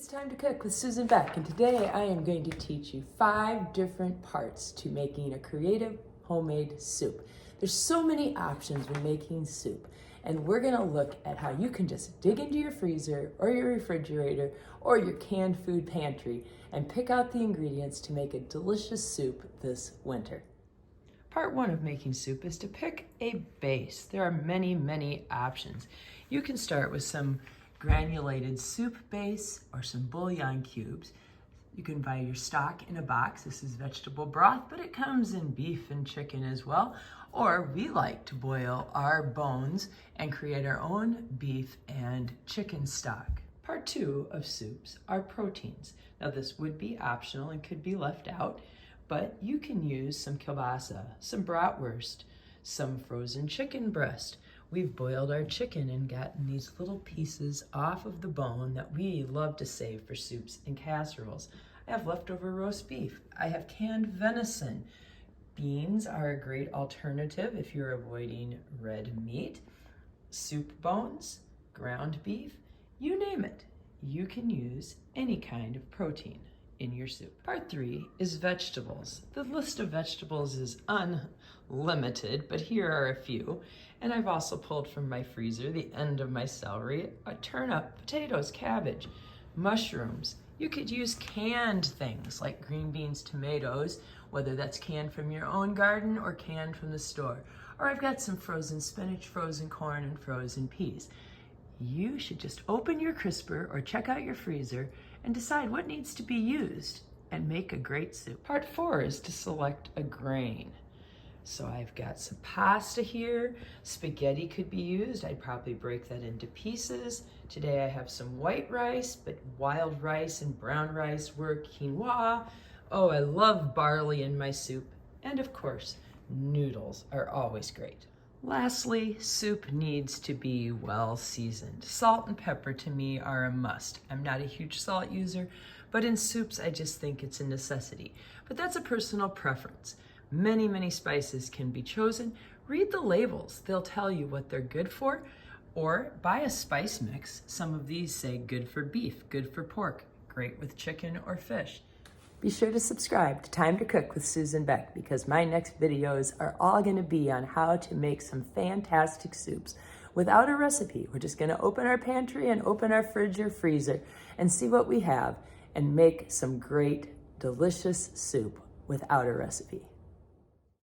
It's time to cook with Susan Beck, and today I am going to teach you 5 different parts to making a creative homemade soup. There's so many options when making soup, and we're gonna look at how you can just dig into your freezer or your refrigerator or your canned food pantry and pick out the ingredients to make a delicious soup this winter. Part 1 of making soup is to pick a base. There are many options. You can start with some granulated soup base or some bouillon cubes. You can buy your stock in a box. This is vegetable broth, but it comes in beef and chicken as well. Or we like to boil our bones and create our own beef and chicken stock. Part 2 of soups are proteins. Now this would be optional and could be left out, but you can use some kielbasa, some bratwurst, some frozen chicken breast. We've boiled our chicken and gotten these little pieces off of the bone that we love to save for soups and casseroles. I have leftover roast beef. I have canned venison. Beans are a great alternative if you're avoiding red meat. Soup bones, ground beef, you name it. You can use any kind of protein in your soup. Part 3 is vegetables. The list of vegetables is unlimited, but here are a few. And I've also pulled from my freezer the end of my celery, a turnip, potatoes, cabbage, mushrooms. You could use canned things like green beans, tomatoes, whether that's canned from your own garden or canned from the store. Or I've got some frozen spinach, frozen corn, and frozen peas. You should just open your crisper or check out your freezer and decide what needs to be used and make a great soup. Part 4 is to select a grain. So I've got some pasta here. Spaghetti could be used. I'd probably break that into pieces. Today I have some white rice, but wild rice and brown rice work. Quinoa. Oh, I love barley in my soup. And of course, noodles are always great. Lastly, soup needs to be well seasoned. Salt and pepper to me are a must. I'm not a huge salt user, but in soups I just think it's a necessity. But that's a personal preference. Many spices can be chosen. Read the labels. They'll tell you what they're good for. Or buy a spice mix. Some of these say good for beef, good for pork, great with chicken or fish. Be sure to subscribe to Time to Cook with Susan Beck, because my next videos are all going to be on how to make some fantastic soups without a recipe. We're just going to open our pantry and open our fridge or freezer and see what we have and make some great, delicious soup without a recipe.